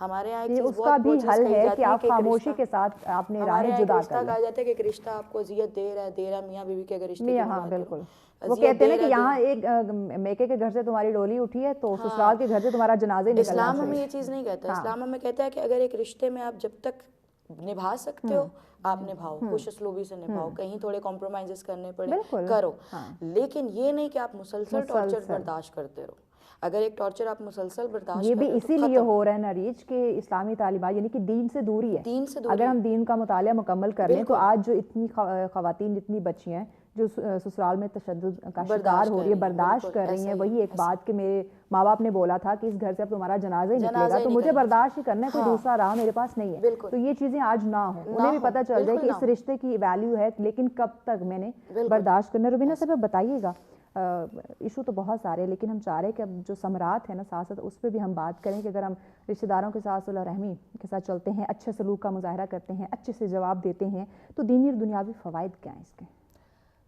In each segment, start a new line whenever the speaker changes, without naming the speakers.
ہمارے یہاں ایک
یہ
چیز
اس کا بھی
بہت
حل
کہی
ہے
جاتی
کہ آپ
ایک
خاموشی
رشتہ-
کے ساتھ اپنے
ہمارے
راہیں
یہاں ایک
جدا
رشتہ
کر لیں.
کہا جاتا ہے کہ ایک رشتہ آپ کو اذیت دے رہا ہے میاں بیوی کے اگر رشتے کی
میاں،
میں
ہاں
بات کروں،
بالکل. وہ
اذیت
کہتے ہیں
دے
نا کہ
رہا
یہاں
ہے.
ایک میکے کے گھر سے تمہاری ڈولی اٹھی ہے تو
ہاں،
سسرال کے گھر سے تمہارا جنازہ ہی نکلنا
اسلام
چاہیے.
ہمیں یہ چیز نہیں کہتا.
ہاں.
اسلام ہمیں کہتا ہے کہ اگر ایک رشتے میں آپ جب تک نبھا سکتے ہو آپ نبھاؤ، خوش اسلوبی سے نبھاؤ، کہیں تھوڑے کمپرومائزز کرنے پڑے
بالکل.
کرو،
ہاں.
لیکن یہ نہیں کہ آپ مسلسل ٹارچر
مسلسل.
برداشت کرتے رہو. اگر ایک ٹارچر آپ مسلسل برداشت
یہ
کر
بھی
رہے ہو
اسی
تو
لیے
ختم.
ہو رہا ہے نا ریچ کہ اسلامی تعلیمات یعنی کہ دین سے دوری ہے.
دین سے دوری.
اگر ہم دین کا مطالعہ مکمل کر لیں تو
بالکل.
آج جو اتنی خواتین جتنی بچی ہیں جو سسرال میں تشدد کا شکار
برداشت
ہو
کر
رہی ہے،
رہی ہیں،
برداشت
بالکل
کر رہی
ایسا
ہیں،
ہی
وہی
ہے،
ایک
ایسا
بات کہ میرے ماں باپ نے بولا تھا کہ اس گھر سے اب تمہارا جنازہ ہی نکلے گا
جنازہ ہی
تو مجھے
نکلنا.
برداشت ہی کرنا ہے، کوئی
ہاں.
دوسرا راہ میرے پاس نہیں ہے.
بالکل.
تو یہ چیزیں آج نہ ہوں،
نہ
انہیں بھی
ہو،
پتہ چل جائے
بالکل
کہ
نہ
اس
ہو.
رشتے کی ویلیو ہے لیکن کب تک میں نے
بالکل.
برداشت کرنا. روبینہ صاحب بتائیے گا، ایشو تو بہت سارے لیکن ہم چاہ رہے ہیں کہ اب جو ثمرات ہیں نا ساتھ ساتھ اس پہ بھی ہم بات کریں کہ اگر ہم رشتہ داروں کے ساتھ صلح رحمی کے ساتھ چلتے ہیں، اچھے سلوک کا مظاہرہ کرتے ہیں، اچھے سے جواب دیتے ہیں تو دینی اور دنیاوی فوائد کیا ہیں اس کے؟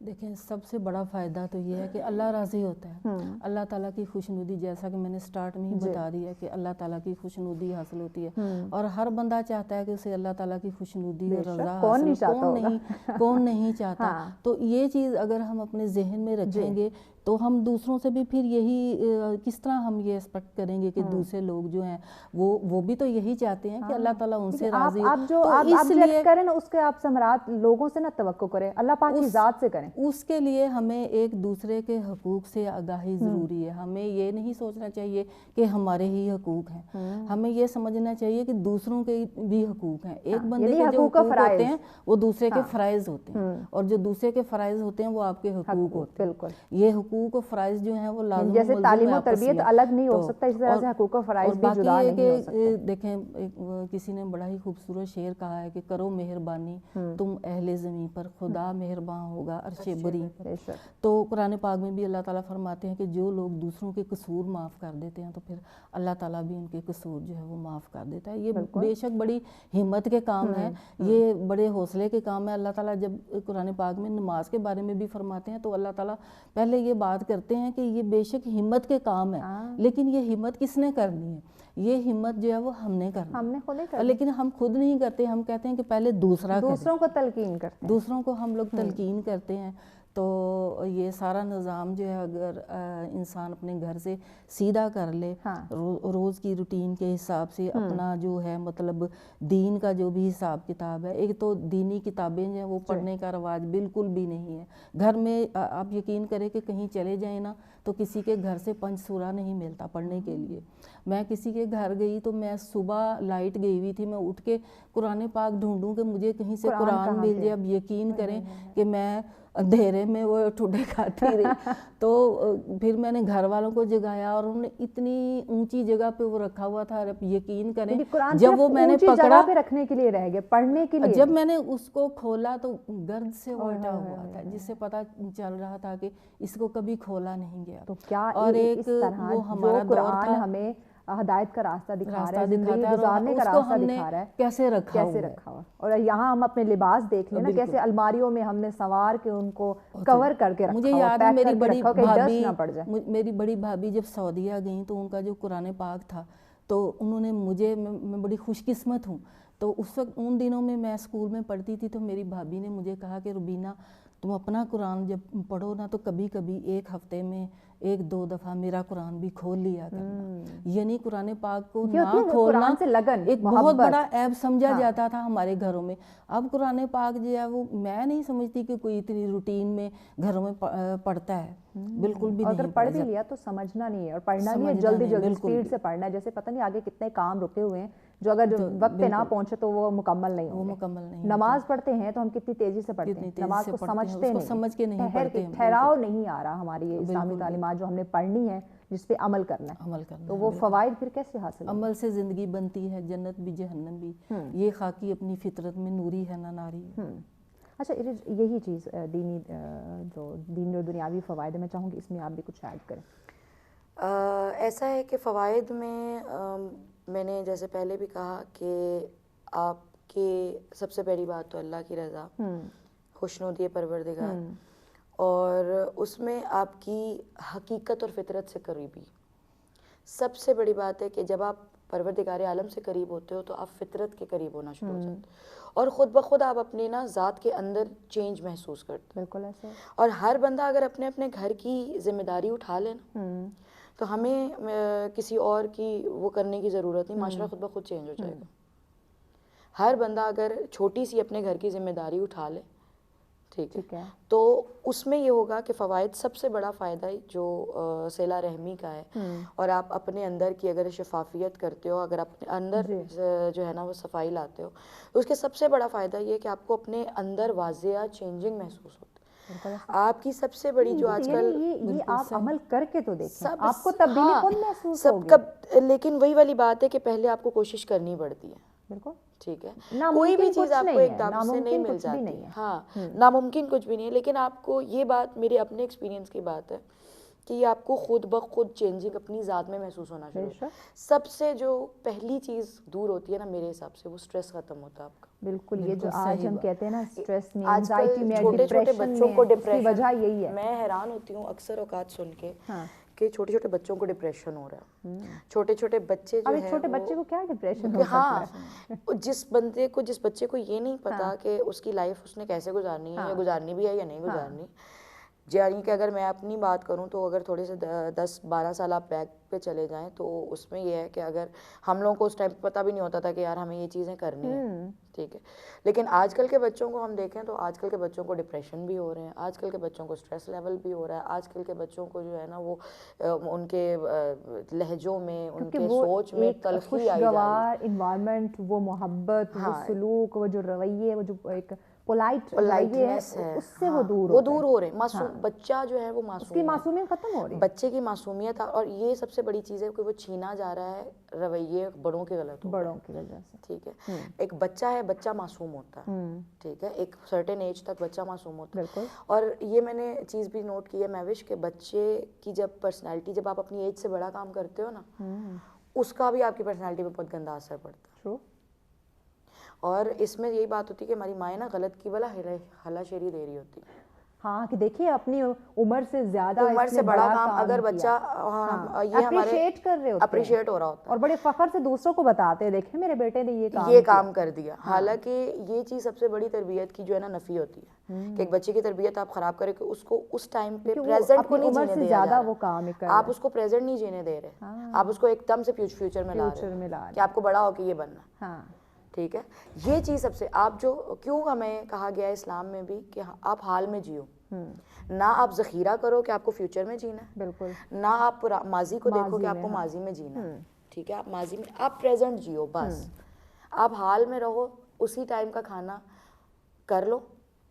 دیکھیں سب سے بڑا فائدہ تو یہ ہے کہ اللہ راضی ہوتا ہے. اللہ تعالیٰ کی خوشنودی، جیسا کہ میں نے سٹارٹ میں ہی بتا دیا کہ اللہ تعالیٰ کی خوشنودی حاصل ہوتی ہے اور ہر بندہ چاہتا ہے کہ اسے اللہ تعالیٰ کی خوشنودی اور رضا حاصل ہو. کون نہیں چاہتا. تو یہ چیز اگر ہم اپنے ذہن میں رکھیں گے تو ہم دوسروں سے بھی پھر یہی کس طرح ہم یہ ایکسپیکٹ کریں گے کہ دوسرے لوگ جو ہیں وہ بھی تو یہی چاہتے ہیں کہ اللہ تعالیٰ ان سے راضی ہو.
آپ جو آپ لیے کریں نا اس کے آپ ثمرات لوگوں سے نہ توقع کریں، اللہ پاک کی ذات سے کریں.
اس کے لیے ہمیں ایک دوسرے کے حقوق سے آگاہی ضروری ہے. ہمیں یہ نہیں سوچنا چاہیے کہ ہمارے ہی حقوق ہیں، ہمیں یہ سمجھنا چاہیے کہ دوسروں کے بھی حقوق ہیں. ایک بندے کے جو حقوق ہوتے ہیں وہ دوسرے کے فرائض ہوتے ہیں اور جو دوسرے کے فرائض ہوتے ہیں وہ آپ کے حقوق ہوتے ہیں. یہ حقوق و فرائض جو ہیں وہ لازم
جیسے تعلیم و تربیت الگ نہیں ہو سکتا اسی طرح سے حقوق و فرائض بھی جدا نہیں ہو سکتے.
دیکھیں کسی نے بڑا ہی خوبصورت شعر کہا ہے کہ کرو مہربانی تم اہل زمین پر، خدا مہربان ہوگا عرش بری پر. تو قرآن پاک میں بھی اللہ تعالیٰ فرماتے ہیں کہ جو لوگ دوسروں کے قصور معاف کر دیتے ہیں تو پھر اللہ تعالیٰ بھی ان کے قصور جو ہے وہ معاف کر دیتا ہے. یہ بے شک بڑی ہمت کے کام ہے، یہ بڑے حوصلے کے کام ہے. اللہ تعالیٰ جب قرآن پاک میں نماز کے بارے میں بھی فرماتے ہیں تو اللہ تعالیٰ پہلے یہ بات کرتے ہیں کہ یہ بے شک ہمت کے کام ہے، لیکن یہ ہمت کس نے کرنی ہے؟ یہ ہمت جو ہے وہ ہم نے کرنا، لیکن ہم خود نہیں کرتے. ہم کہتے ہیں کہ پہلے دوسروں
کو تلقین کرتے ہیں،
دوسروں کو ہم لوگ تلقین کرتے ہیں. تو یہ سارا نظام جو ہے اگر انسان اپنے گھر سے سیدھا کر لے، روز کی روٹین کے حساب سے اپنا جو ہے مطلب دین کا جو بھی حساب کتاب ہے. ایک تو دینی کتابیں جو ہیں وہ پڑھنے کا رواج بالکل بھی نہیں ہے. گھر میں آپ یقین کریں کہ کہیں چلے جائیں نا تو کسی کے گھر سے 5 سورہ نہیں ملتا پڑھنے کے لیے. میں کسی کے گھر گئی تو میں صبح لائٹ گئی ہوئی تھی، میں اٹھ کے قرآن پاک ڈھونڈوں کہ مجھے کہیں سے قرآن مل جائے. اب یقین کریں کہ میں اندھیرے میں وہ ٹھوڈے کھاتی رہی. تو پھر میں نے گھر والوں کو جگایا اور انہوں نے اتنی اونچی جگہ پہ وہ رکھا ہوا تھا. یقین کریں جب وہ میں نے پکڑا
رکھنے کے لیے رہ گئے، پڑھنے کے لیے،
جب میں نے اس کو کھولا تو گرد سے الٹا ہوا تھا جس سے پتہ چل رہا تھا کہ اس کو کبھی کھولا نہیں گیا.
تو کیا
اور ایک وہ ہمارا دور تھا،
ہمیں ہدایت کا راستہ دکھا رہا ہے، زندگی گزارنے کا راستہ دکھا رہا ہے،
کیسے رکھا ہوا.
اور یہاں ہم اپنے لباس دیکھ لیں نا کیسے الماریوں میں ہم نے سنوار کے ان کو کور کر کے رکھا.
مجھے یاد ہے میری بڑی بھابھی جب سعودیہ گئیں تو ان کا جو قرآن پاک تھا تو انہوں نے میں بڑی خوش قسمت ہوں. تو اس وقت ان دنوں میں اسکول میں پڑھتی تھی تو میری بھابھی نے مجھے کہا کہ روبینہ تم اپنا قرآن جب پڑھو نا تو کبھی کبھی ایک ہفتے میں 1-2 دفعہ میرا قرآن بھی کھول لیا کرنا. یعنی قرآن پاک کو نہ کھولنا ایک بہت بڑا عیب سمجھا جاتا تھا ہمارے گھروں میں. اب قرآن پاک جو ہے وہ میں نہیں سمجھتی کہ کوئی اتنی روٹین میں گھروں میں پڑھتا ہے، بالکل بھی نہیں.
اگر پڑھ بھی لیا تو سمجھنا نہیں ہے اور پڑھنا بھی ہے جلدی اسپیڈ سے پڑھنا ہے. جیسے پتہ نہیں آگے کتنے کام رکے ہوئے ہیں جو اگر وقت پہ نہ پہنچے تو وہ مکمل نہیں ہوں. نماز پڑھتے ہیں تو ہم کتنی تیزی سے پڑھتے ہیں، نماز کو سمجھتے نہیں، ٹھہراؤ نہیں آ رہا. ہماری یہ اسلامی تعلیمات جو ہم نے پڑھنی ہے جس پہ عمل کرنا ہے تو وہ فوائد پھر کیسے حاصل؟
عمل سے زندگی بنتی ہے، جنت بھی جہنم بھی. یہ خاکی اپنی فطرت میں نوری ہے نہ ناری.
اچھا یہی چیز دینی اور دنیاوی فوائد میں چاہوں گی اس میں آپ بھی کچھ ایڈ کریں.
ایسا ہے کہ فوائد میں نے جیسے پہلے بھی کہا کہ آپ کے سب سے پہلی بات تو اللہ کی رضا، خوشنودی پروردگار، اور اس میں آپ کی حقیقت اور فطرت سے قریبی. سب سے بڑی بات ہے کہ جب آپ پروردگار عالم سے قریب ہوتے ہو تو آپ فطرت کے قریب ہونا شروع ہو جاتے اور خود بخود آپ اپنی نا ذات کے اندر چینج محسوس کرتے.
بالکل ایسے.
اور ہر بندہ اگر اپنے اپنے گھر کی ذمہ داری اٹھا لے نا تو ہمیں کسی اور کی وہ کرنے کی ضرورت نہیں, معاشرہ خود بخود چینج ہو جائے گا. ہر بندہ اگر چھوٹی سی اپنے گھر کی ذمہ داری اٹھا لے, ٹھیک ہے, تو اس میں یہ ہوگا کہ فوائد, سب سے بڑا فائدہ جو صلہ رحمی کا ہے, اور آپ اپنے اندر کی اگر شفافیت کرتے ہو, اگر اپنے اندر جو ہے نا وہ صفائی لاتے ہو, تو اس کے سب سے بڑا فائدہ یہ کہ آپ کو اپنے اندر واضح چینجنگ محسوس ہوتی ہے. آپ کی سب سے بڑی جو آج کل
یہ آپ عمل کر کے تو دیکھیں, آپ کو تبدیلی خود محسوس ہوگی.
لیکن وہی والی بات ہے کہ پہلے آپ کو کوشش کرنی پڑتی ہے.
بالکل
ٹھیک ہے, کوئی بھی چیز آپ کو ایک دم سے نہیں مل جاتی. ہاں, ناممکن کچھ بھی نہیں ہے, لیکن آپ کو یہ بات میرے اپنے ایکسپیرینس کی بات ہے کہ یہ آپ کو خود بخود چینجنگ اپنی ذات میں محسوس ہونا شروع ہوتا ہے. سب سے جو پہلی چیز دور ہوتی ہے نا میرے حساب سے, وہ سٹریس ختم ہوتا ہے آپ کا.
بالکل, یہ جو آج ہم کہتے ہیں نا سٹریس میں,
آج کل چھوٹے چھوٹے بچوں کو ڈپریشن,
وجہ یہی ہے.
میں حیران ہوتی ہوں اکثر اوقات سن کے کہ چھوٹے چھوٹے بچوں کو ڈپریشن ہو رہا ہے. چھوٹے چھوٹے بچے جو ہیں,
چھوٹے بچے کو کیا ڈپریشن ہو سکتا ہے؟
جس بچے کو یہ نہیں پتا کہ اس کی لائف اس نے کیسے گزارنی ہے, یا گزارنی بھی ہے یا نہیں گزارنی. یعنی کہ اگر میں اپنی بات کروں تو اگر تھوڑے سے 10-12 سال آپ بیک پہ چلے جائیں تو اس میں یہ ہے کہ اگر ہم لوگوں کو اس ٹائم پہ پتہ بھی نہیں ہوتا تھا کہ یار ہمیں یہ چیزیں کرنی ہیں, ٹھیک ہے, لیکن آج کل کے بچوں کو ہم دیکھیں تو آج کل کے بچوں کو ڈپریشن بھی ہو رہے ہیں, آج کل کے بچوں کو سٹریس لیول بھی ہو رہا ہے, آج کل کے بچوں کو جو ہے نا وہ ان کے لہجوں میں, ان کے سوچ میں تلخی آئی جا رہی ہے.
انوائرمنٹ, وہ محبت, وہ سلوک, وہ جو رویے, وہ جو ایک پولائٹنس
ہے,
اس سے وہ دور
ہو رہے ہیں. معصوم بچہ جو ہے وہ معصوم,
اس کی معصومیت ختم ہو رہی ہے,
بچے کی معصومیت. اور یہ سب سے بڑی چیز ہے کہ وہ چھینا جا رہا ہے رویے بڑوں کے غلط,
بڑوں کی وجہ سے.
ٹھیک ہے, ایک بچہ ہے, بچہ معصوم ہوتا ہے, ٹھیک ہے, ایک سرٹن ایج تک بچہ معصوم ہوتا ہے. اور یہ میں نے چیز بھی نوٹ کی ہے مہوش, کہ بچے کی جب پرسنالٹی, جب آپ اپنی ایج سے بڑا کام کرتے ہو نا, اس کا بھی آپ کی پرسنالٹی پہ بہت گندا اثر پڑتا ہے. اور اس میں یہی بات ہوتی ہے کہ ہماری مائیں نا غلط کی بلا ہلا شیری دے رہی ہوتی.
ہاں, کہ دیکھیے اپنی عمر سے زیادہ,
عمر سے بڑا کام اگر بچہ یہ
اپریشیٹ کر رہے ہوتے ہیں,
اپریشیٹ ہو رہا ہوتا ہے,
اور بڑے فخر سے دوسروں کو بتاتے ہیں, دیکھیں میرے بیٹے نے
یہ کام کر دیا. حالانکہ یہ چیز سب سے بڑی تربیت کی جو ہے نا نفی ہوتی ہے, کہ ایک بچے کی تربیت آپ خراب کریں کہ اس کو اس ٹائم پہ پریزنٹ کو نہیں جینے دے رہے, آپ اس کو پریزنٹ نہیں جینے دے رہے, آپ اس کو ایک دم سے فیوچر میں لا رہے ہیں کہ آپ کو بڑا ہو کے یہ بننا. ٹھیک ہے, یہ چیز سب سے, آپ جو کیوں ہمیں کہا گیا ہے اسلام میں بھی کہ آپ حال میں جیو, نہ آپ ذخیرہ کرو کہ آپ کو فیوچر میں جینا ہے,
بالکل,
نہ آپ ماضی کو دیکھو کہ آپ کو ماضی میں جینا ہے. ٹھیک ہے, آپ ماضی میں, آپ پریزنٹ جیو, بس آپ حال میں رہو, اسی ٹائم کا کھانا کر لو,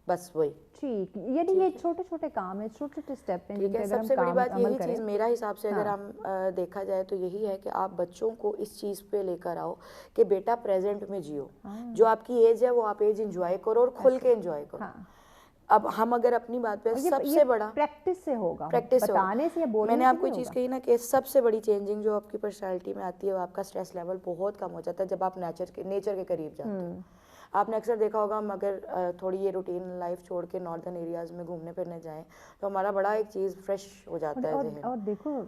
بس وہی.
ٹھیک, یعنی یہ چھوٹے چھوٹے کام ہیں, چھوٹے چھوٹے اسٹیپ ہیں,
ٹھیک ہے. سب سے بڑی بات یہی چیز میرا حساب سے اگر ہم دیکھا جائے تو یہی ہے کہ آپ بچوں کو اس چیز پہ لے کر آؤ کہ بیٹا پریزنٹ میں جیو, جو آپ کی ایج ہے وہ آپ ایج انجوائے کرو اور کھل کے انجوائے کرو. اب ہم اگر اپنی بات پہ, سب سے بڑا
پریکٹس سے ہوگا,
بتانے سے, میں نے آپ کو چیز کہی نا کہ سب سے بڑی چینجنگ جو آپ کی پرسنالٹی میں آتی ہے وہ آپ کا سٹریس لیول بہت کم ہو جاتا ہے جب آپ نیچر کے قریب جاتے ہو. آپ نے اکثر دیکھا ہوگا ہم اگر تھوڑی یہ روٹین لائف چھوڑ کے ناردرن ایریاز میں گھومنے پھرنے جائیں تو ہمارا بڑا ایک چیز فریش ہو جاتا ہے ذہن.
اور دیکھو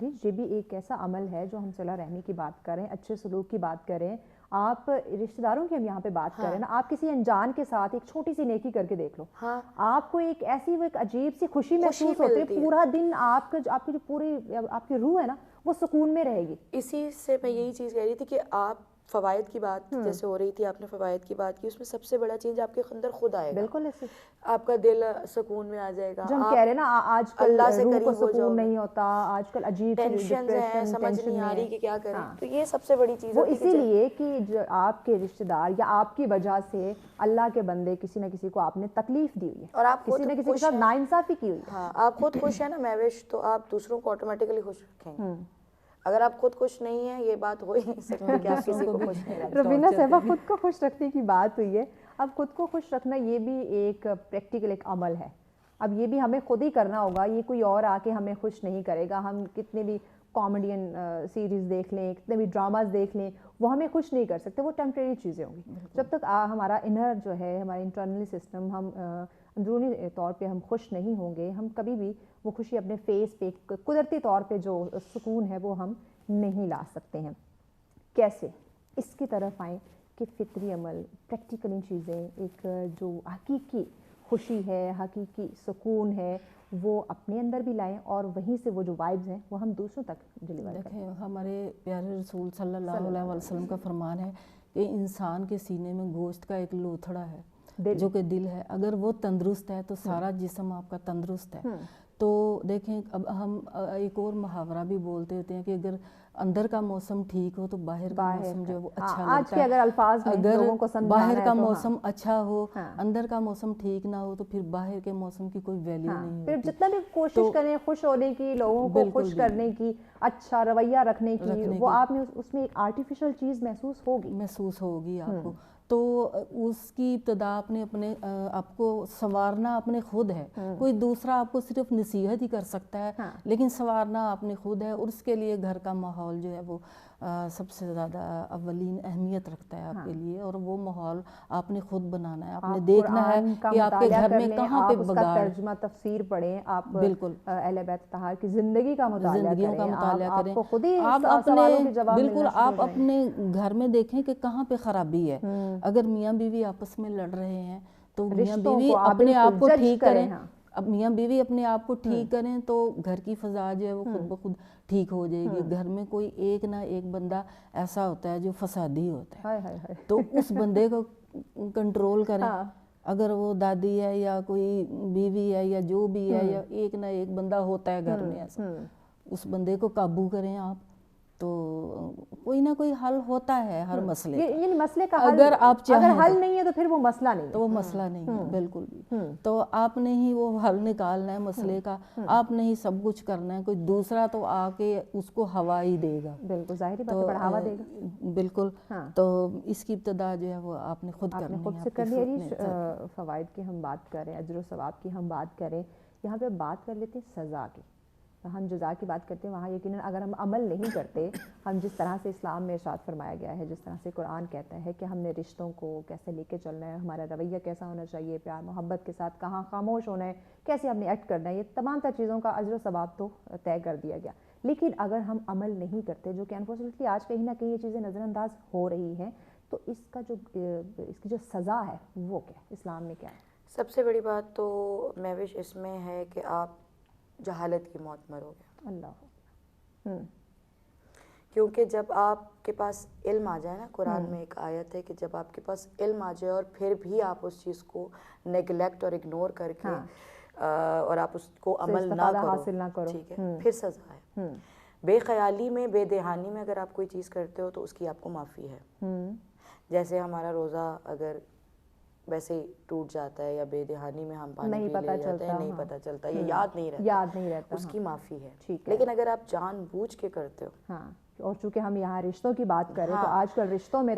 ریش, یہ بھی ایک ایسا عمل ہے جو ہم صلہ رحمی کی بات کریں, اچھے سلوک کی بات کریں, آپ رشتہ داروں کی ہم یہاں پہ بات کریں نا, آپ کسی انجان کے ساتھ ایک چھوٹی سی نیکی کر کے دیکھ لو, آپ کو ایک ایسی وہ ایک عجیب سی خوشی محسوس ہوتی ہے, پورا دن آپ کی جو پوری آپ کی روح ہے نا وہ سکون میں رہے گی.
اسی سے میں یہی چیز کہہ رہی تھی کہ آپ فوائد کی بات جیسے ہو رہی تھی, آپ نے فوائد کی بات کی, اس میں سب سے بڑا چینج آپ کے اندر خود آئے گا.
بالکل ایسے
آپ کا دل سکون میں آ جائے گا.
جو ہم کہہ رہے ہیں نا آج کل
اللہ سے
روح کو
قریب ہو
سکون نہیں ہوتا, آج کل عجیب
ٹینشنز ہیں, سمجھ نہیں آ رہی کہ کیا کریں, تو یہ سب سے بڑی چیز
وہ اسی لیے کہ جو آپ کے رشتہ دار یا آپ کی وجہ سے اللہ کے بندے کسی نہ کسی کو آپ نے تکلیف دی ہوئی ہے,
اور آپ
کسی نہ کسی کے ساتھ ناانصافی کی ہوئی ہے.
ہاں, آپ خود خوش ہیں نا مہوش, تو آپ دوسروں کو آٹومیٹکلی خوش رکھیں گے. اگر آپ خود خوش نہیں ہیں, یہ بات ہو ہی نہیں سکتی کہ آپ کسی کو خوش نہیں رکھیں.
ربینہ صاحبہ, خود کو خوش رکھنے کی بات ہوئی ہے, اب خود کو خوش رکھنا یہ بھی ایک پریکٹیکل ایک عمل ہے. اب یہ بھی ہمیں خود ہی کرنا ہوگا, یہ کوئی اور آ کے ہمیں خوش نہیں کرے گا. ہم کتنے بھی کامیڈین سیریز دیکھ لیں, کتنے بھی ڈراماز دیکھ لیں, وہ ہمیں خوش نہیں کر سکتے, وہ ٹیمپریری چیزیں ہوں گی. جب تک ہمارا انر جو ہے, ہمارا انٹرنل سسٹم, ہم اندرونی طور پہ ہم خوش نہیں ہوں گے, ہم کبھی بھی وہ خوشی اپنے فیس پہ قدرتی طور پہ جو سکون ہے وہ ہم نہیں لا سکتے ہیں. کیسے اس کی طرف آئیں کہ فطری عمل، پریکٹیکلی چیزیں، ایک جو حقیقی خوشی ہے، حقیقی سکون ہے، وہ اپنے اندر بھی لائیں اور وہیں سے وہ جو وائبز ہیں وہ ہم دوسروں تک ڈیلیور کریں.
دیکھیں ہمارے پیارے رسول صلی اللہ علیہ وسلم کا فرمان ہے کہ انسان کے سینے میں گوشت کا ایک لوتھڑا ہے جو کہ دل ہے، اگر وہ تندرست ہے تو سارا جسم آپ کا تندرست ہے. تو دیکھیں اب ہم ایک اور محاورہ بھی بولتے ہوتے ہیں کہ اگر اندر کا موسم ٹھیک ہو تو باہر کا موسم جو ہے وہ اچھا لگتا ہے.
آج کے اگر الفاظ میں
اگر
لوگوں کو سمجھانا
باہر
ہے
کا
تو
موسم اچھا ہو، اندر کا موسم ٹھیک نہ ہو تو پھر باہر کے موسم کی کوئی ویلیو نہیں
پھر
ہوتی.
جتنا بھی کوشش کریں خوش ہونے کی، لوگوں کو خوش کرنے کی، اچھا رویہ رکھنے کی، وہ آپ میں اس میں ایک آرٹیفیشل چیز
محسوس ہوگی آپ کو. تو اس کی ابتدا اپنے آپ کو سنوارنا اپنے خود ہے. کوئی دوسرا آپ کو صرف نصیحت ہی کر سکتا ہے لیکن سنوارنا اپنے خود ہے، اور اس کے لیے گھر کا ماحول جو ہے وہ سب سے زیادہ اولین اہمیت رکھتا ہے آپ کے لیے، اور وہ ماحول آپ نے خود بنانا ہے. آپ نے دیکھنا ہے کہ آپ کے گھر میں کہاں پہ بگاڑ.
آپ ترجمہ تفسیر پڑھیں، آپ
بالکل
اہل بیت طاہر کی زندگی کا مطالعہ کریں،
کریں.
آپ کو خود ہی
آپ
سوالوں کے جواب
بالکل آپ اپنے گھر میں دیکھیں کہ کہاں پہ خرابی ہے. اگر میاں بیوی آپس میں لڑ رہے ہیں تو میاں بیوی اپنے آپ کو ٹھیک کریں. اب میاں بیوی اپنے آپ کو ٹھیک کریں تو گھر کی فضا جو ہے وہ خود بخود ٹھیک ہو جائے گی. گھر میں کوئی ایک نہ ایک بندہ ایسا ہوتا ہے جو فسادی ہوتا ہے، تو اس بندے کو کنٹرول کریں. اگر وہ دادی ہے یا کوئی بیوی ہے یا جو بھی ہے، یا ایک نہ ایک بندہ ہوتا ہے گھر میں ایسا، اس بندے کو قابو کریں آپ، تو کوئی نہ کوئی حل ہوتا ہے ہر مسئلے کا.
یعنی مسئلے کا
اگر آپ چاہیں
اگر حل نہیں ہے تو پھر وہ مسئلہ نہیں ہے،
تو وہ مسئلہ نہیں ہے بالکل بھی. تو آپ نے ہی وہ حل نکالنا ہے مسئلے کا، آپ نے ہی سب کچھ کرنا ہے. کوئی دوسرا تو آ کے اس کو ہوا ہی دے گا.
بالکل ظاہری بات ہے، بڑھاوا دے گا.
بالکل. تو اس کی ابتدا جو ہے وہ آپ نے خود کرنی
ہے. فوائد کی ہم بات کریں، اجر و ثواب کی ہم بات کریں، یہاں پہ بات کر لیتے ہیں سزا کی. ہم جزا کی بات کرتے ہیں، وہاں یقیناً اگر ہم عمل نہیں کرتے، ہم جس طرح سے اسلام میں ارشاد فرمایا گیا ہے، جس طرح سے قرآن کہتا ہے کہ ہم نے رشتوں کو کیسے لے کے چلنا ہے، ہمارا رویہ کیسا ہونا چاہیے، پیار محبت کے ساتھ کہاں خاموش ہونا ہے، کیسے ہم نے ایکٹ کرنا ہے، یہ تمام تر چیزوں کا اجر و ثواب تو طے کر دیا گیا. لیکن اگر ہم عمل نہیں کرتے، جو کہ انفارچونیٹلی آج کہیں نہ کہیں یہ چیزیں نظر انداز ہو رہی ہیں، تو اس کی جو سزا ہے وہ کیا ہے، اسلام میں کیا ہے؟
سب سے بڑی بات تو محوش اس میں ہے کہ آپ جہالت کی موت مرو گے.
اللہ.
کیونکہ جب آپ کے پاس علم آ جائے نا، قرآن میں ایک آیت ہے کہ جب آپ کے پاس علم آ جائے اور پھر بھی آپ اس چیز کو نیگلیکٹ اور اگنور کر کے اور آپ اس کو عمل نہ کرو، ٹھیک ہے، پھر سزا ہے. بے خیالی میں، بے دہانی میں اگر آپ کوئی چیز کرتے ہو تو اس کی آپ کو معافی ہے. جیسے ہمارا روزہ اگر ویسے ہی ٹوٹ جاتا ہے یا بے دہانی میں ہم پانی پی لے جاتے ہیں، نہیں پتہ چلتا، یہ یاد نہیں رہتا، اس کی معافی ہے. لیکن اگر آپ جان بوجھ کے کرتے ہو،
اور چونکہ ہم یہاں رشتوں کی بات کریں تو آج کل رشتوں میں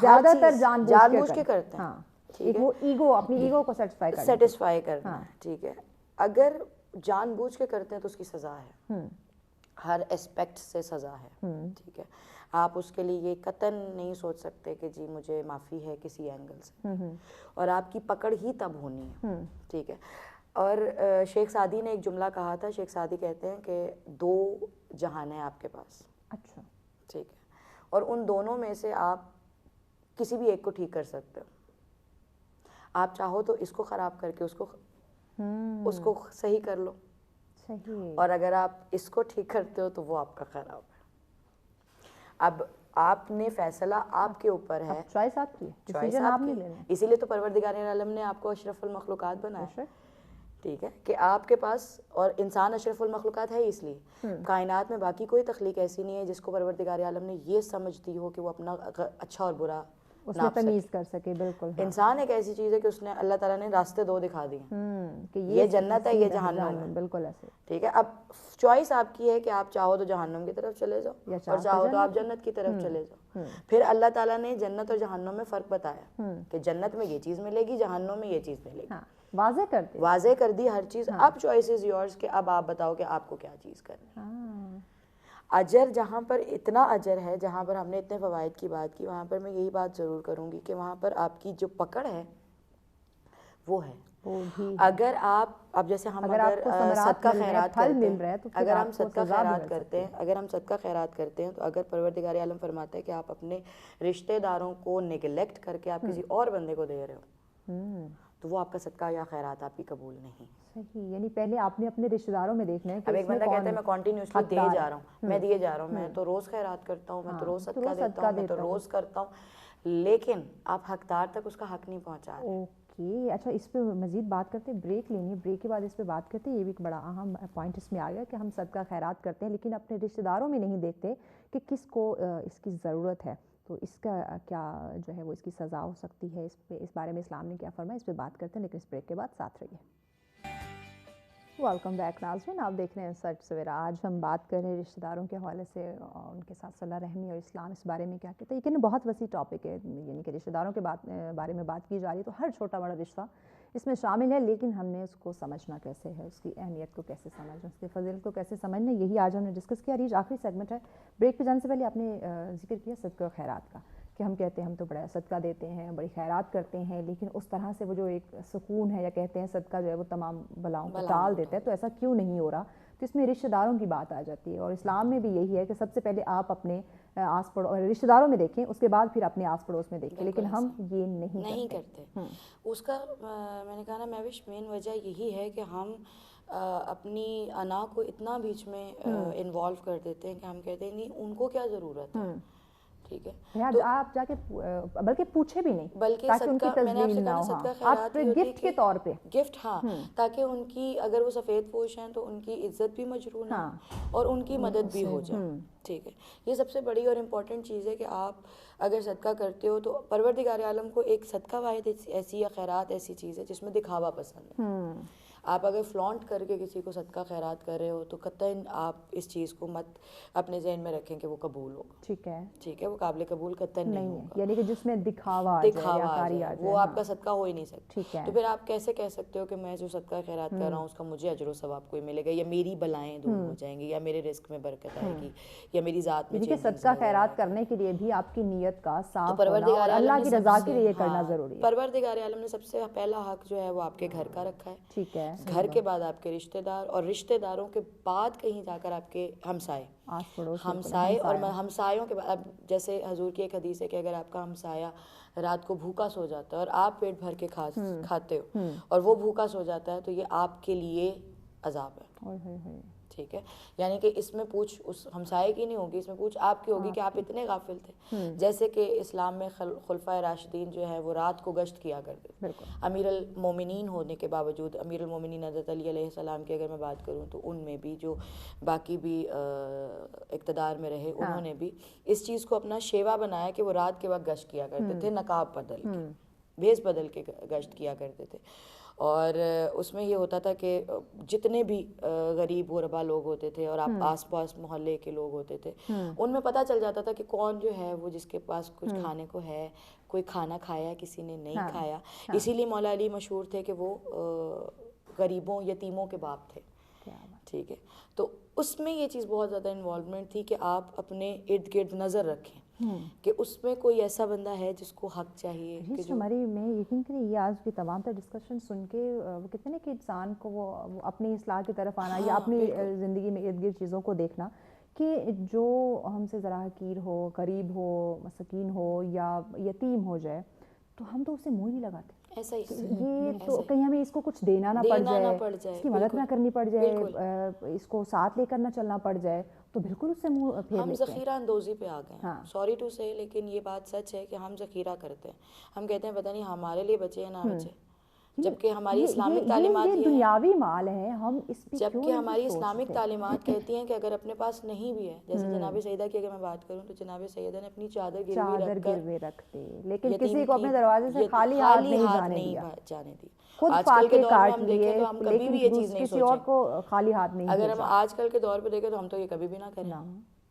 زیادہ تر جان بوجھ کے کرتے ہیں.
ٹھیک ہے، وہ ایگو، اپنی ایگو کو
سیٹسفائی کرنا ہے. ٹھیک ہے، اگر جان بوجھ کے کرتے ہیں تو اس کی سزا ہے، ہر اسپیکٹ سے سزا ہے. ٹھیک ہے، آپ اس کے لیے یہ قطعاً نہیں سوچ سکتے کہ جی مجھے معافی ہے کسی اینگل سے، اور آپ کی پکڑ ہی تب ہونی ہے. ٹھیک ہے. اور شیخ سعدی نے ایک جملہ کہا تھا. شیخ سعدی کہتے ہیں کہ 2 جہان ہیں آپ کے پاس.
اچھا.
ٹھیک ہے، اور ان دونوں میں سے آپ کسی بھی ایک کو ٹھیک کر سکتے ہو. آپ چاہو تو اس کو خراب کر کے اس کو صحیح کر لو، اور اگر آپ اس کو ٹھیک کرتے ہو تو وہ آپ کا خراب ہے. اب آپ نے فیصلہ آپ کے اوپر ہے،
چوائس آپ کی،
چوائس آپ کی. اسی لیے تو پروردگار عالم نے آپ کو اشرف المخلوقات بنایا. ٹھیک ہے، کہ آپ کے پاس، اور انسان اشرف المخلوقات ہے اس لیے. کائنات میں باقی کوئی تخلیق ایسی نہیں ہے جس کو پروردگار عالم نے یہ سمجھتی ہو کہ وہ اپنا اچھا اور برا
اس میں تمیز کر سکے. بالکل.
انسان ایک ایسی چیز ہے کہ اس نے، اللہ تعالیٰ نے راستے 2 دکھا دیے کہ یہ جنت ہے، یہ جہنم ہے.
بالکل ایسے.
ٹھیک ہے، اب چوائس آپ کی ہے کہ آپ چاہو تو جہنم کی طرف چلے جاؤ اور چاہو تو آپ جنت کی طرف چلے جاؤ. پھر اللہ تعالیٰ نے جنت اور جہنم میں فرق بتایا کہ جنت میں یہ چیز ملے گی، جہنم میں یہ چیز ملے گی. واضح کر دی ہر چیز. اب چوائس از یورز کہ اب آپ بتاؤ کہ آپ کو کیا چیز کرنی ہے. اجر، جہاں پر اتنا اجر ہے، جہاں پر ہم نے اتنے فوائد کی بات کی، وہاں پر میں یہی بات ضرور کروں گی کہ وہاں پر آپ کی جو پکڑ ہے وہ ہے اگر آپ اب جیسے ہم اگر صدقہ خیرات کرتے ہیں، اگر ہم صدقہ خیرات کرتے ہیں، اگر ہم صدقہ خیرات کرتے ہیں تو اگر پروردگار عالم فرماتا ہے کہ آپ اپنے رشتہ داروں کو نگلیکٹ کر کے آپ کسی اور بندے کو دے رہے ہو تو وہ آپ کا صدقہ یا خیرات آپ کی قبول نہیں.
صحیح، یعنی پہلے آپ نے اپنے رشتہ داروں میں دیکھنا ہے.
اب ایک بندہ کہتا ہے میں کنٹینیوسلی دیے جا رہا ہوں، میں دیے جا رہا ہوں، میں تو روز خیرات کرتا ہوں، میں تو روز صدقہ دیتا ہوں، میں تو روز کرتا ہوں، لیکن آپ حقدار تک اس کا حق نہیں پہنچا رہے.
اوکے، اچھا اس پہ مزید بات کرتے ہیں، بریک لینی ہے، بریک کے بعد اس پہ بات کرتے ہیں. یہ بھی ایک بڑا اہم پوائنٹ اس میں آ گیا کہ ہم صدقہ خیرات کرتے ہیں لیکن اپنے رشتہ داروں میں نہیں دیکھتے کہ کس کو اس کی ضرورت ہے. تو اس کا کیا جو ہے وہ اس کی سزا ہو سکتی ہے، اس بارے میں اسلام نے کیا فرمایا، اس پہ بات کرتے ہیں لیکن اس بریک کے بعد ساتھ رہیے. ویلکم بیک ناظرین، آپ دیکھ رہے ہیں سچ سویرا. آج ہم بات کر رہے ہیں رشتہ داروں کے حوالے سے، ان کے ساتھ صلہ رحمی اور اسلام اس بارے میں کیا کہتا ہے. لیکن بہت وسیع ٹاپک ہے، یعنی کہ رشتہ داروں کے بارے میں بات کی جا رہی ہے تو ہر چھوٹا بڑا رشتہ اس میں شامل ہے، لیکن ہم نے اس کو سمجھنا کیسے ہے، اس کی اہمیت کو کیسے سمجھنا، اس کی فضیلت کو کیسے سمجھنا، یہی آج ہم نے ڈسکس کیا. ریچ آخری سیگمنٹ ہے. بریک پہ جانے سے پہلے آپ نے ذکر کیا صدقہ خیرات کا کہ ہم کہتے ہیں ہم تو بڑا صدقہ دیتے ہیں، بڑی خیرات کرتے ہیں، لیکن اس طرح سے وہ جو ایک سکون ہے یا کہتے ہیں صدقہ جو ہے وہ تمام بلاؤں کو ٹال دیتا ہے، تو ایسا کیوں نہیں ہو رہا. تو اس میں رشتہ داروں کی بات آ جاتی ہے اور اسلام میں بھی یہی ہے کہ سب سے پہلے آپ اپنے آس پڑوس رشتہ داروں میں دیکھیں، اس کے بعد پھر اپنے آس پڑوس میں دیکھیں، لیکن ہم یہ نہیں
کرتے. اس کا میں نے کہا نا مہوش مین وجہ یہی ہے کہ ہم اپنی انا کو اتنا بیچ میں انوالو کر دیتے ہیں کہ ہم کہتے ہیں نہیں ان کو کیا ضرورت ہے. ٹھیک ہے،
تو آپ جا کے بلکہ پوچھے بھی نہیں،
بلکہ
تاکہ ان کی
میں نے آپ سے کہا نا صدقہ خیرات
گفٹ کے طور پہ،
گفٹ، ہاں، تاکہ ان کی اگر وہ سفید پوش ہیں تو ان کی عزت بھی مجروح نہ اور ان کی مدد بھی ہو جائے. ٹھیک ہے، یہ سب سے بڑی اور امپورٹنٹ چیز ہے کہ آپ اگر صدقہ کرتے ہو تو پروردگار عالم کو ایک صدقہ واحد ایسی یا خیرات ایسی چیز ہے جس میں دکھاوا پسند ہے. آپ اگر فلانٹ کر کے کسی کو صدقہ خیرات کر رہے ہو تو قطعاً آپ اس چیز کو مت اپنے ذہن میں رکھیں کہ وہ قبول ہوگا. ٹھیک ہے، وہ قابل قبول قطعاً نہیں ہوگا،
یعنی کہ جس میں دکھاوا
آ جائے وہ آپ کا صدقہ ہو ہی نہیں سکتا. تو پھر آپ کیسے کہہ سکتے ہو کہ میں جو صدقہ خیرات کر رہا ہوں اس کا مجھے اجر و ثواب کوئی ملے گا، یا میری بلائیں دور ہو جائیں گی، یا میرے رزق میں برکت آئے گی، یا میری ذات میں چینجنگز.
صدقہ خیرات کرنے کے لیے بھی آپ کی نیت کا صاف ہونا اور اللہ کی رضا کے لیے کرنا ضروری ہے.
پروردگار عالم نے سب سے پہلا حق جو ہے وہ آپ کے گھر کا رکھا ہے.
ٹھیک ہے،
گھر کے بعد آپ کے رشتہ دار، اور رشتہ داروں کے بعد کہیں جا کر آپ کے ہمسائے اور ہمسایوں کے بعد. اب جیسے حضور کی ایک حدیث ہے کہ اگر آپ کا ہمسایہ رات کو بھوکا سو جاتا ہے اور آپ پیٹ بھر کے کھاتے ہو اور وہ بھوکا سو جاتا ہے تو یہ آپ کے لیے عذاب ہے. ٹھیک ہے، یعنی کہ اس میں پوچھ اس ہمسائے کی نہیں ہوگی، اس میں پوچھ آپ کی ہوگی کہ آپ اتنے غافل تھے. جیسے کہ اسلام میں خلفائے راشدین جو ہے وہ رات کو گشت کیا کرتے تھے. امیر المومنین ہونے کے باوجود، امیر المومنین حضرت علی علیہ السلام کی اگر میں بات کروں تو ان میں بھی جو باقی بھی اقتدار میں رہے انہوں نے بھی اس چیز کو اپنا شیوا بنایا کہ وہ رات کے وقت گشت کیا کرتے تھے، نقاب بدل کے، بھیس بدل کے گشت کیا کرتے تھے. اور اس میں یہ ہوتا تھا کہ جتنے بھی غریب غربا لوگ ہوتے تھے اور آپ آس پاس محلے کے لوگ ہوتے تھے ان میں پتہ چل جاتا تھا کہ کون جو ہے وہ جس کے پاس کچھ کھانے کو ہے، کوئی کھانا کھایا کسی نے نہیں کھایا. اسی لیے مولا علی مشہور تھے کہ وہ غریبوں یتیموں کے باپ تھے. ٹھیک ہے، تو اس میں یہ چیز بہت زیادہ انوالومنٹ تھی کہ آپ اپنے ارد گرد نظر رکھیں کہ اس میں کوئی ایسا بندہ ہے جس کو حق چاہیے.
ہماری میں یقین کریں یہ آج کی تمام تر ڈسکشن سن کے وہ کہتے ہیں نا کہ انسان کو وہ اپنی اصلاح کی طرف آنا یا اپنی زندگی میں ارد گرد چیزوں کو دیکھنا کہ جو ہم سے ذرا حقیر ہو، غریب ہو، مسکین ہو یا یتیم ہو جائے تو ہم تو اسے منہ نہیں لگاتے.
ایسا ہی
یہ تو کہیں ہمیں اس کو کچھ دینا نہ پڑ جائے، اس کی مدد نہ کرنی پڑ جائے، اس کو ساتھ لے کر نہ چلنا پڑ جائے تو بالکل اس سے منہ پھیر لیتے ہیں.
ہم ذخیرہ اندوزی پہ آ گئے ہیں، سوری ٹو سے، لیکن یہ بات سچ ہے کہ ہم ذخیرہ کرتے ہیں. ہم کہتے ہیں پتہ نہیں ہمارے لیے بچے یا نہ بچے، جبکہ ہماری اسلامک تعلیمات
یہ دنیاوی مال ہے. ہم اس پہ
جبکہ ہماری اسلامک تعلیمات کہتی ہیں کہ اگر اپنے پاس نہیں بھی ہے، جیسے جناب سیدہ کی اگر میں بات کروں تو جناب سیدہ نے اپنی چادر گروی رکھ
دی، لیکن کسی کو اپنے دروازے سے خالی ہاتھ نہیں
جانے دی.
خود
آج کل کے دور میں
کاٹ
ہم دیکھیں تو ہم کبھی بھی یہ چیز نہیں
کسی اور کو خالی ہاتھ نہیں.
اگر ہم آج کل کے دور پہ دیکھیں تو ہم تو یہ کبھی بھی نہ کریں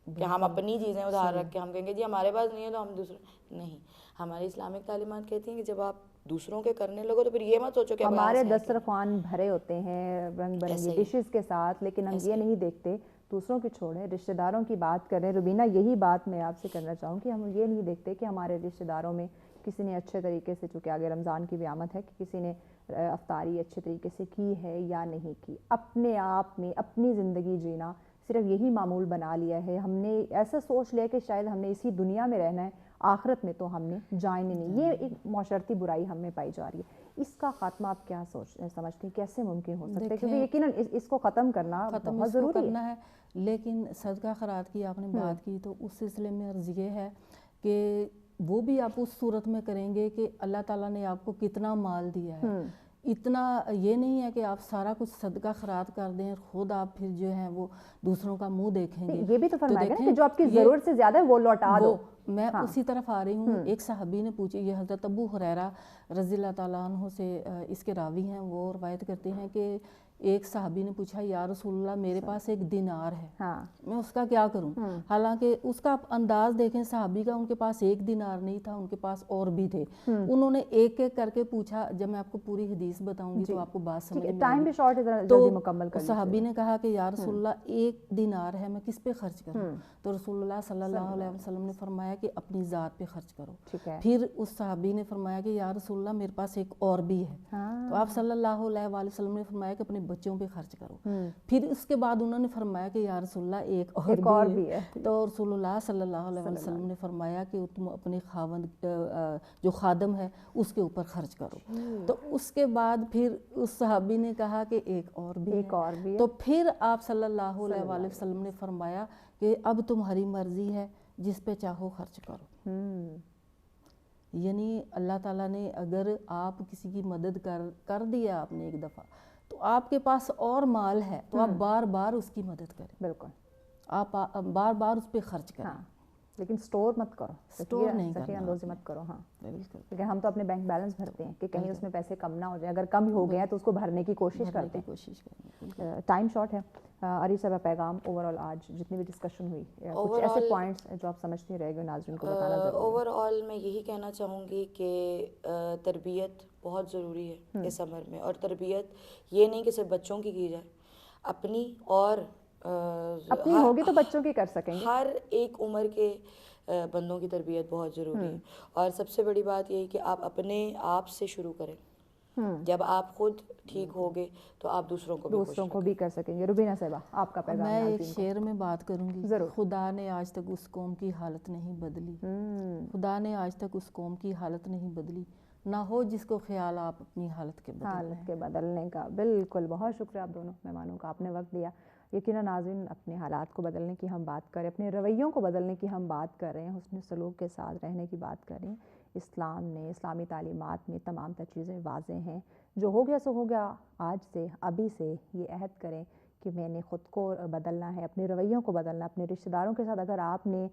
کہ ہم اپنی چیزیں ادھار رکھ کے ہم کہیں گے جی ہمارے پاس نہیں ہے تو ہم دوسرے نہیں. ہماری اسلامک تعلیمات کہتی ہیں کہ جب آپ دوسروں کے کرنے لگو تو پھر یہ مت سوچو کہ
ہمارے دسترخوان بھرے ہوتے ہیں رنگ برنگی ڈشز کے ساتھ، لیکن ہم یہ نہیں دیکھتے. دوسروں کی چھوڑیں، رشتہ داروں کی بات کریں. روبینہ یہی بات میں آپ سے کرنا چاہوں کہ ہم یہ نہیں دیکھتے کہ ہمارے رشتہ داروں میں کسی نے اچھے طریقے سے، چونکہ آگے رمضان کی بھی آمد ہے، کہ کسی نے افطاری اچھے طریقے سے کی ہے یا نہیں کی. اپنے آپ میں اپنی زندگی جینا صرف یہی معمول بنا لیا ہے. ہم نے ایسا سوچ لیا کہ شاید ہم نے اسی دنیا میں رہنا ہے، آخرت میں تو ہم نے جانے نہیں. یہ ایک معاشرتی برائی ہم میں پائی جا رہی ہے. اس کا خاتمہ آپ کیا سمجھتے ہیں، کیسے ممکن ہو سکتا ہے؟ کیونکہ یقیناً اس کو ختم کرنا بہت ضروری ہے.
لیکن صدقہ خیرات کی آپ نے بات کی، تو اس سلسلے میں عرض یہ ہے کہ وہ بھی آپ اس صورت میں کریں گے کہ اللہ تعالیٰ نے آپ کو کتنا مال دیا ہے. اتنا یہ نہیں ہے کہ آپ سارا کچھ صدقہ خیرات کر دیں، خود آپ پھر جو ہیں وہ دوسروں کا منہ دیکھیں گے.
یہ بھی تو فرمایا گیا نا کہ جو آپ کی ضرورت سے زیادہ ہے وہ لوٹا دو.
میں اسی طرف آ رہی ہوں. ایک صحابی نے پوچھی، یہ حضرت ابو ہریرہ رضی اللہ تعالیٰ عنہ سے اس کے راوی ہیں، وہ روایت کرتے ہیں کہ ایک صحابی نے پوچھا، یا رسول اللہ میرے پاس ایک دینار ہے، میں اس کا کیا کروں؟ حالانکہ اس کا انداز دیکھیں صحابی کا، ان کے پاس ایک دینار نہیں تھا، ان کے پاس اور بھی تھے. انہوں نے ایک ایک کر کے پوچھا. جب میں آپ کو پوری حدیث بتاؤں گی تو آپ کو بات سمجھ میں
ٹائم بھی شارٹ ہے، جلدی مکمل کر لیجیے.
صحابی نے کہا کہ یا رسول اللہ ایک دینار ہے، میں کس پہ خرچ کروں؟ تو رسول اللہ صلی اللہ علیہ وسلم نے فرمایا کہ اپنی ذات پہ خرچ کرو. پھر اس صحابی نے فرمایا کہ یا رسول اللہ میرے پاس ایک اور بھی ہے. تو آپ صلی اللہ علیہ وسلم نے فرمایا کہ اپنے بچوں پہ خرچ کرو. پھر اس کے بعد انہوں نے فرمایا کہ یا رسول اللہ ایک اور بھی ہے. تو رسول اللہ صلی اللہ علیہ وسلم نے فرمایا کہ تم اپنے خاوند جو خادم ہے اس کے اوپر خرچ کرو. تو اس کے بعد پھر اس صحابی نے کہا کہ ایک اور بھی ہے. تو پھر آپ صلی اللہ علیہ وسلم نے فرمایا کہ اب تمہاری مرضی ہے، جس پہ چاہو خرچ کرو. یعنی اللہ تعالیٰ نے اگر آپ کسی کی مدد کر دیا آپ نے ایک دفعہ، تو آپ کے پاس اور مال ہے تو آپ بار بار اس کی مدد کریں.
بالکل،
آپ بار بار اس پہ خرچ کریں.
لیکن سٹور مت کرو،
سٹور نہیں
سخی
کرنا،
اندوزی مت کرو.
بالکل.
کیونکہ ہم تو اپنے بینک بیلنس بھرتے ہیں کہ کہیں اس میں پیسے کم نہ ہو جائیں. اگر کم ہو گئے ہیں تو اس کو بھرنے کی کوشش کرتے ہیں. ٹائم شارٹ ہے. عریض صاحبہ پیغام اوور آل آج جتنی بھی ڈسکشن ہوئی، کچھ ایسے پوائنٹس جو آپ سمجھتے رہ گئے ناظرین کو بتانا ضروری ہے.
اوور آل میں یہی کہنا چاہوں گی کہ تربیت بہت ضروری ہے اس عمر میں. اور تربیت یہ نہیں کہ صرف بچوں کی جائے، اپنی اور
اپنی ہوگی تو بچوں کی کر سکیں گے.
ہر ایک عمر کے بندوں کی تربیت بہت ضروری ہے. اور سب سے بڑی بات یہ ہے کہ آپ اپنے آپ سے شروع کریں. جب آپ خود ٹھیک ہوگے تو آپ دوسروں کو
بھی کر سکیں گے. روبینہ صاحبہ آپ کا پیغام.
میں ایک شعر میں بات کروں گی. خدا نے آج تک اس قوم کی حالت نہیں بدلی، خدا نے آج تک اس قوم کی حالت نہیں بدلی، نہ ہو جس کو خیال آپ اپنی حالت کے
بدلنے کا. بالکل، بہت شکریہ آپ دونوں مہمانوں کا، آپ نے وقت دیا. یقیناً ناظرین اپنے حالات کو بدلنے کی ہم بات کریں، اپنے رویوں کو بدلنے کی ہم بات کر رہے ہیں، حسن سلوک کے ساتھ رہنے کی بات کر رہے ہیں. اسلام نے، اسلامی تعلیمات میں تمام تر چیزیں واضح ہیں. جو ہو گیا سو ہو گیا. آج سے، ابھی سے یہ عہد کریں کہ میں نے خود کو بدلنا ہے، اپنے رویوں کو بدلنا، اپنے رشتہ داروں کے ساتھ اگر آپ نے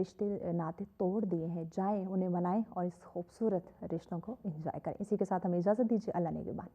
رشتے ناطے توڑ دیے ہیں، جائیں انہیں منائیں اور اس خوبصورت رشتوں کو انجوائے کریں. اسی کے ساتھ ہمیں اجازت دیجیے. اللہ نگہبان.